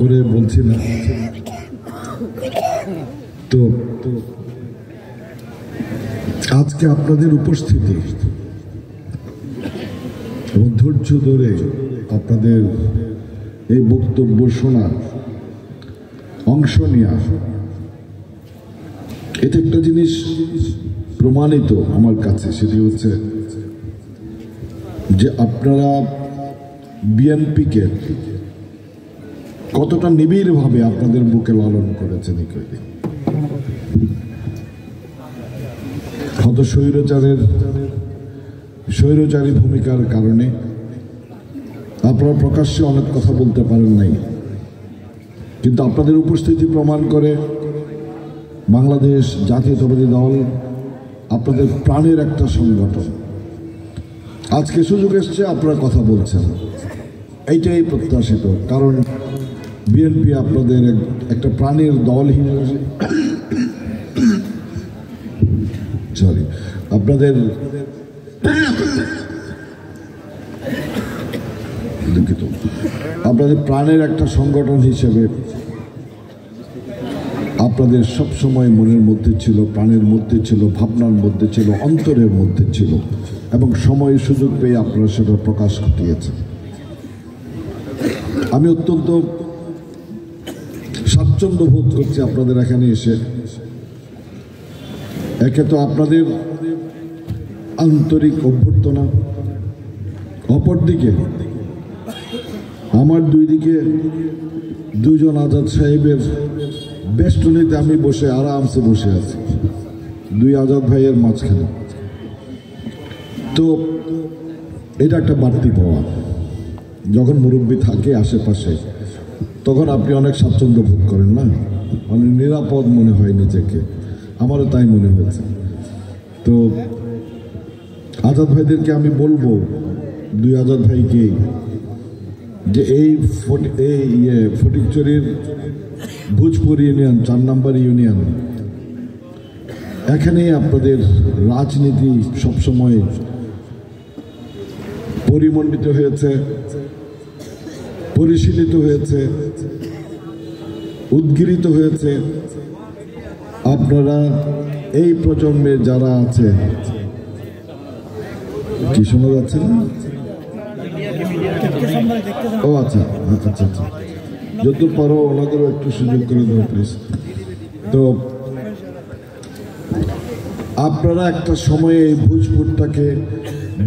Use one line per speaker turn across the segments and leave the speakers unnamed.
করে বলছি না তো আজকে আপনাদের উপস্থিতি এবং ধৈর্য ধরে আপনাদের এই বক্তব্য শোনা, অংশ নেওয়া, এটা একটা জিনিস প্রমাণিত আমার কাছে, সেটি হচ্ছে যে আপনারা বিএনপিকে কতটা নিবিড়ভাবে আপনাদের বুকে লালন করেছেন। হয়তো স্বৈরচারী ভূমিকার কারণে আপনারা প্রকাশ্যে অনেক কথা বলতে পারেন নাই, কিন্তু আপনাদের উপস্থিতি প্রমাণ করে বাংলাদেশ জাতীয়তাবাদী দল আপনাদের প্রাণের একটা সংগঠন। আজকে সুযোগ এসছে, আপনারা কথা বলছেন, এইটাই প্রত্যাশিত। কারণ বিএনপি আপনাদের একটা প্রাণের দল হিসেবে আপনাদের প্রাণের একটা সংগঠন হিসেবে আপনাদের সবসময় মনের মধ্যে ছিল, প্রাণের মধ্যে ছিল, ভাবনার মধ্যে ছিল, অন্তরের মধ্যে ছিল, এবং সময় সুযোগ পেয়ে আপনারা সেটা প্রকাশ ঘটিয়েছেন। আমি অত্যন্ত স্বাচ্ছন্দ্য বোধ করছি আপনাদের এখানে এসে। একে তো আপনাদের আন্তরিক অভ্যর্থনা, অপরদিকে আমার দুই দিকে দুজন আজাদ সাহেবের বেষ্টনীতে আমি বসে আরামসে বসে আছি, দুই আজাদ ভাইয়ের মাঝখানে। তো এটা একটা বাড়তি পাওয়া। যখন মুরব্বী থাকে আশেপাশে তখন আপনি অনেক স্বাচ্ছন্দ্য বোধ করেন না, অনেক নিরাপদ মনে হয় নিজেকে। আমারও তাই মনে হয়েছে। তো আজাদ ভাইদেরকে আমি বলবো, দুই আজাদ ভাইকে, যে এই ফটিকছড়ির ভোজপুর ইউনিয়ন 4 নম্বর ইউনিয়ন, এখানেই আপনাদের রাজনীতি সবসময় পরিমণ্ডিত হয়েছে, পরিশীলিত হয়েছে, উদ্গীরিত হয়েছে। আপনারা এই প্রজন্মের যারা আছে, কি শোনা যাচ্ছে না? ও আচ্ছা আচ্ছা আচ্ছা, যত পারো ওনাদেরও একটু সুযোগ করে দেবো প্লিজ। তো আপনারা একটা সময়ে এই ভোজপুরটাকে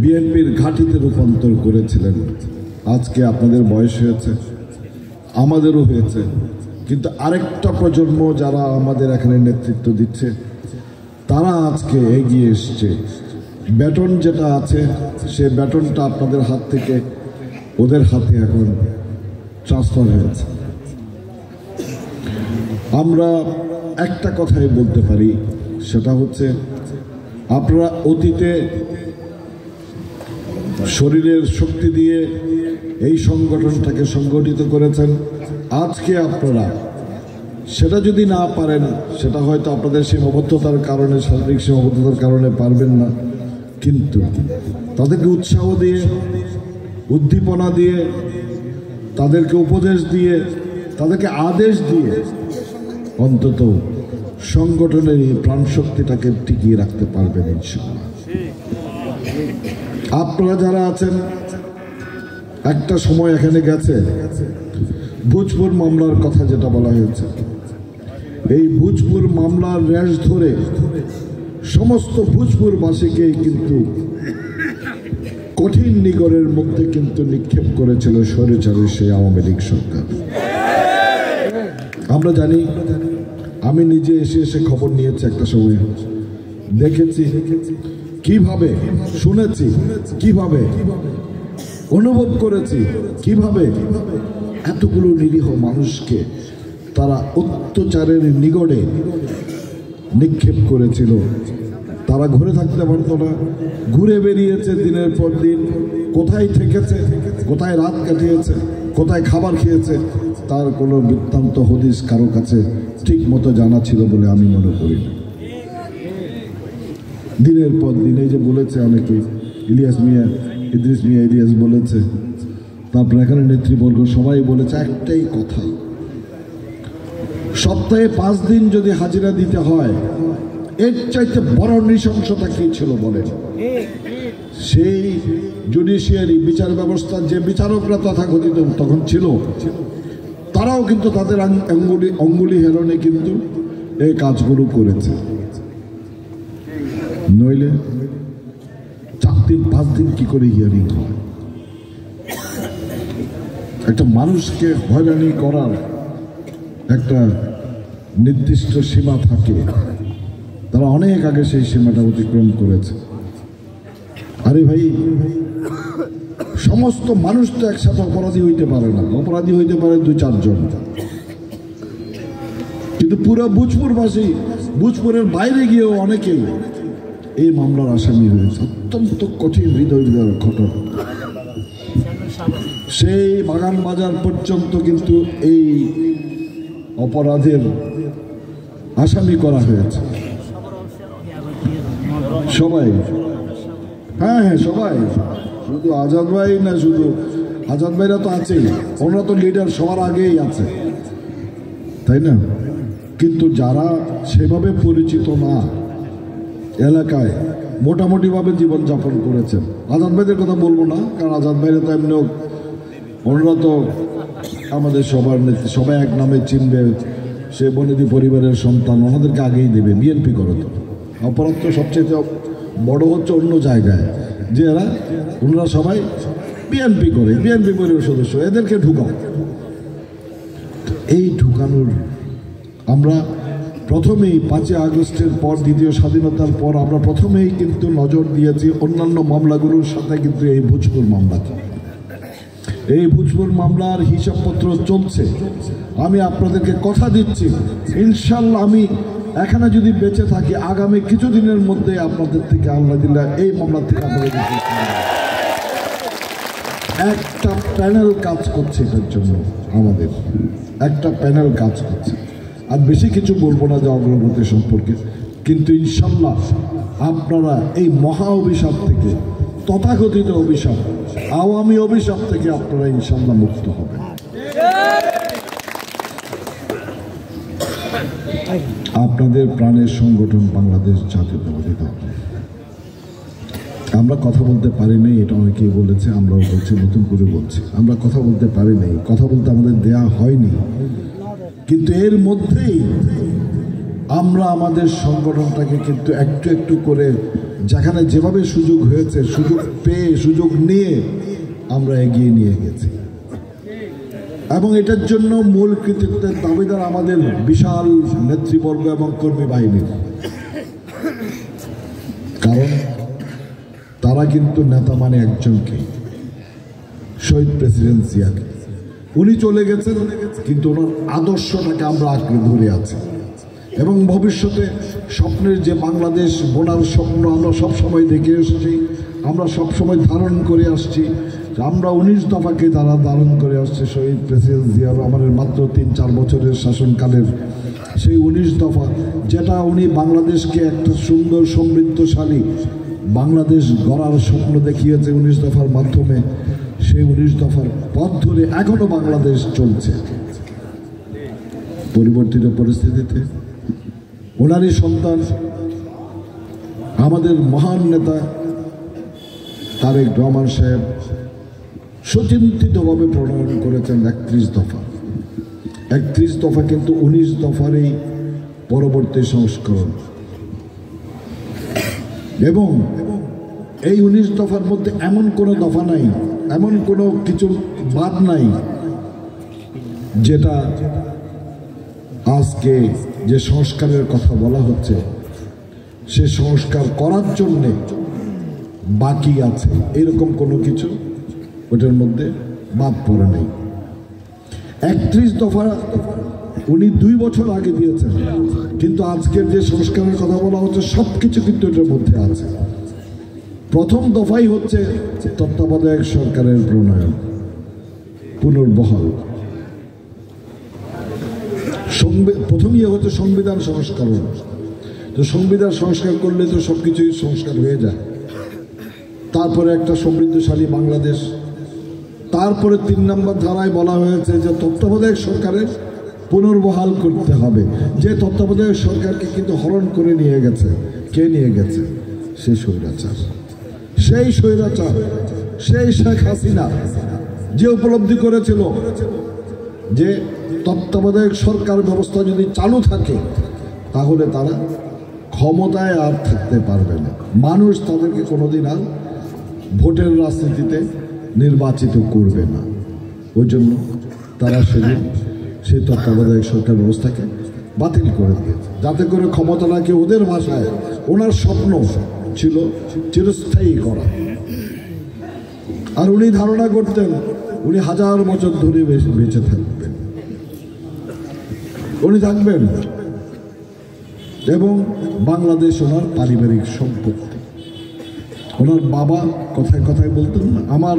বিএনপির ঘাঁটিতে রূপান্তর করেছিলেন। আজকে আপনাদের বয়স হয়েছে, আমাদেরও হয়েছে, কিন্তু আরেকটা প্রজন্ম যারা আমাদের এখানে নেতৃত্ব দিচ্ছে তারা আজকে এগিয়ে এসছে। ব্যাটন যেটা আছে সে ব্যাটনটা আপনাদের হাত থেকে ওদের হাতে এখন ট্রান্সফার হয়েছে। আমরা একটা কথাই বলতে পারি, সেটা হচ্ছে আপনারা অতীতে শরীরের শক্তি দিয়ে এই সংগঠনটাকে সংগঠিত করেছেন। আজকে আপনারা সেটা যদি না পারেন, সেটা হয়তো আপনাদের সীমাবদ্ধতার কারণে, শারীরিক সীমাবদ্ধতার কারণে পারবেন না, কিন্তু তাদেরকে উৎসাহ দিয়ে, উদ্দীপনা দিয়ে, তাদেরকে উপদেশ দিয়ে, তাদেরকে আদেশ দিয়ে অন্তত সংগঠনের এই প্রাণশক্তিটাকে টিকিয়ে রাখতে পারবেন ইনশাআল্লাহ। আপনারা যারা আছেন, একটা সময় এখানে গেছে ভোজপুর মামলার কথা যেটা বলা হয়েছে, এই ভোজপুর মামলার রেশ ধরে সমস্ত ভোজপুরবাসীকে কিন্তু কঠিন নিগড়ের মধ্যে কিন্তু নিক্ষেপ করেছিল স্বৈরাচারী সেই আওয়ামী লীগ সরকার। আমরা জানি, আমি নিজে এসে খবর নিয়েছি, একটা সময় দেখেছি কিভাবে, শুনেছি কিভাবে, অনুভব করেছি কিভাবে এতগুলো নিরীহ মানুষকে তারা অত্যাচারের নিগড়ে নিক্ষেপ করেছিল। তারা ঘুরে থাকতে পারত না, ঘুরে বেরিয়েছে দিনের পর দিন, কোথায় থেকেছে, কোথায় রাত কাটিয়েছে, কোথায় খাবার খেয়েছে, তার কোনো বৃত্তান্ত হদিস কারো কাছে ঠিক মতো জানা ছিল বলে আমি মনে করি না। দিনের পর দিন, এই যে বলেছে অনেকে, ইলিয়াস মিয়া, ইদ্রিস মিয়া ইলিয়াস বলেছে, তারপর এখানে নেতৃবর্গ সবাই বলেছে একটাই কথা, সপ্তাহে 5 দিন যদি হাজিরা দিতে হয়, এর চাইতে বড় নৃশংসতা কি ছিল বলেন? সেই জুডিশিয়ারি বিচার ব্যবস্থার যে বিচারকরা তথাকথিত তখন ছিল, তারাও কিন্তু তাদের অঙ্গুলি হেলনে কিন্তু এই কাজগুলো করেছে। নইলে 4 দিন 5 দিন কি করে হিয়ারিং হয়? একটা মানুষকে হয়রানি করার একটা নির্দিষ্ট সীমা থাকে, তারা অনেক আগে সেই সীমাটা অতিক্রম করেছে। আরে ভাই, সমস্ত মানুষ তো একসাথে অপরাধী হইতে পারে না, অপরাধী হইতে পারে 2-4 জন। কিন্তু পুরো ভোজপুরবাসী, ভোজপুরের বাইরে গিয়েও অনেকেই এই মামলার আসামি হয়েছে। অত্যন্ত কঠিন হৃদয় ঘটনা। সেই বাগান বাজার পর্যন্ত কিন্তু এই অপরাধের আসামি করা হয়েছে সবাই। হ্যাঁ, সবাই, শুধু আজাদ ভাই না, শুধু আজাদ ভাইরা তো আছেই, ওনারা তো লিডার সবার আগেই আছে, তাই না? কিন্তু যারা সেভাবে পরিচিত না, এলাকায় মোটামুটিভাবে জীবনযাপন করেছেন, আজাদ ভাইদের কথা বলবো না, কারণ আজাদ ভাইরা তো এমনিও, ওনারা তো আমাদের সবার নেত্রী, সবাই এক নামে চিনবে, সে বনেদি পরিবারের সন্তান, ওনাদেরকে আগেই দেবে। বিএনপি করে তো অপরাধ তো সবচেয়ে বড় হচ্ছে অন্য জায়গায়, যে ওনারা সবাই বিএনপি করে, বিএনপি পরিবারের সদস্য, এদেরকে ঢুকাও। এই ঢুকানোর আমরা প্রথমেই 5 আগস্টের পর, দ্বিতীয় স্বাধীনতার পর আমরা প্রথমেই কিন্তু নজর দিয়েছি অন্যান্য মামলাগুলোর সাথে কিন্তু এই ভোজপুর মামলাতে। এই ভোজপুর মামলার হিসাবপত্র চলছে। আমি আপনাদেরকে কথা দিচ্ছি, ইনশাল্লাহ আমি এখানে যদি বেঁচে থাকি, আগামী কিছুদিনের মধ্যে আপনাদের থেকে আল্লাহ দিলে এই মামলা থেকে আপনাদের একটা প্যানেল কাজ করছে, এটার জন্য আমাদের একটা প্যানেল কাজ করছে। আর বেশি কিছু বলবো না যে অগ্রগতি সম্পর্কে, কিন্তু ইনশাল্লাহ আপনারা এই মহা অভিশাপ থেকে, তথাকথিত অভিশাপ, আওয়ামী অভিশাপ থেকে আপনারা ইনশাল্লাহ মুক্ত হবেন। আপনাদের প্রাণের সংগঠন বাংলাদেশ জাতীয়তাবাদী দল। আমরা কথা বলতে পারি নাই, এটা অনেকেই বলেছে, আমরাও বলছি, নতুন করে বলছি, আমরা কথা বলতে পারি নাই, কথা বলতে আমাদের দেয়া হয়নি। কিন্তু এর মধ্যেই আমরা আমাদের সংগঠনটাকে কিন্তু একটু একটু করে, যেখানে যেভাবে সুযোগ হয়েছে, সুযোগ পেয়ে, সুযোগ নিয়ে আমরা এগিয়ে নিয়ে গেছি। এবং এটার জন্য মূল কৃতিত্বের দাবিদার আমাদের বিশাল নেতৃবর্গ এবং কর্মী বাহিনীর। কারণ তারা কিন্তু নেতা মানে একজনকে, শহীদ প্রেসিডেন্ট জিয়াকে। উনি চলে গেছেন, কিন্তু ওনার আদর্শটাকে আমরা আঁকড়ে ধরে আছি। এবং ভবিষ্যতে স্বপ্নের যে বাংলাদেশ বোনার স্বপ্ন আমরা সবসময় দেখে এসেছি, আমরা সবসময় ধারণ করে আসছি। আমরা 19 দফাকে তারা ধারণ করে আসছে। শহীদ প্রেসিডেন্ট জিয়ার আমাদের মাত্র 3-4 বছরের শাসনকালের সেই 19 দফা, যেটা উনি বাংলাদেশকে একটা সুন্দর সমৃদ্ধশালী বাংলাদেশ গড়ার স্বপ্ন দেখিয়েছে 19 দফার মাধ্যমে। সেই 19 দফার পথ ধরে এখনো বাংলাদেশ চলছে। পরিবর্তিত পরিস্থিতিতে ওনারই সন্তান আমাদের মহান নেতা তারেক রহমান সাহেব সুচিন্তিতভাবে প্রণয়ন করেছেন 31 দফা। 31 দফা কিন্তু 19 দফারই পরবর্তী সংস্করণ। এবং এই 19 দফার মধ্যে এমন কোনো দফা নাই, এমন কোনো কিছু বাদ নাই যেটা আজকে যে সংস্কারের কথা বলা হচ্ছে সে সংস্কার করার জন্যে বাকি আছে, এরকম কোনো কিছু ওটার মধ্যে বাদ পড়ে নেই। 31 দফা উনি 2 বছর আগে দিয়েছেন, কিন্তু আজকের যে সংস্কারের কথা বলা হচ্ছে সব কিছু কিন্তু এটার মধ্যে আছে। প্রথম দফাই হচ্ছে তত্ত্বাবধায়ক সরকারের প্রণয়ন, পুনর্বহাল। প্রথম হচ্ছে সংবিধান সংস্করণ। তো সংবিধান সংস্কার করলে তো সবকিছুই সংস্কার হয়ে যায়। তারপরে একটা সমৃদ্ধশালী বাংলাদেশ। তারপরে 3 নম্বর ধারায় বলা হয়েছে যে তত্ত্বাবধায়ক সরকারের পুনর্বহাল করতে হবে। যে তত্ত্বাবধায়ক সরকারকে কিন্তু হরণ করে নিয়ে গেছে, কে নিয়ে গেছে? সেই স্বৈরাচার, সেই স্বৈরাচার, সেই শেখ হাসিনা, যে উপলব্ধি করেছিল যে তত্ত্বাবধায়ক সরকার ব্যবস্থা যদি চালু থাকে তাহলে তারা ক্ষমতায় আর থাকতে পারবে না, মানুষ তাদেরকে কোনোদিন আর ভোটের রাজনীতিতে নির্বাচিত করবে না। ওই জন্য তারা সেদিন সেই তত্ত্বাবধায়ক সরকার ব্যবস্থাকে বাতিল করে দিয়েছে, যাতে করে ক্ষমতা নাকি ওদের ভাষায় ওনার স্বপ্ন ছিল চিরস্থায়ী করা। আর উনি ধারণা করতেন উনি 1000 বছর ধরে বেঁচে থাকবেন, উনি থাকবেন এবং বাংলাদেশ ওনার পারিবারিক সম্পত্তি। ওনার বাবা কথায় কথায় বলতেন না, আমার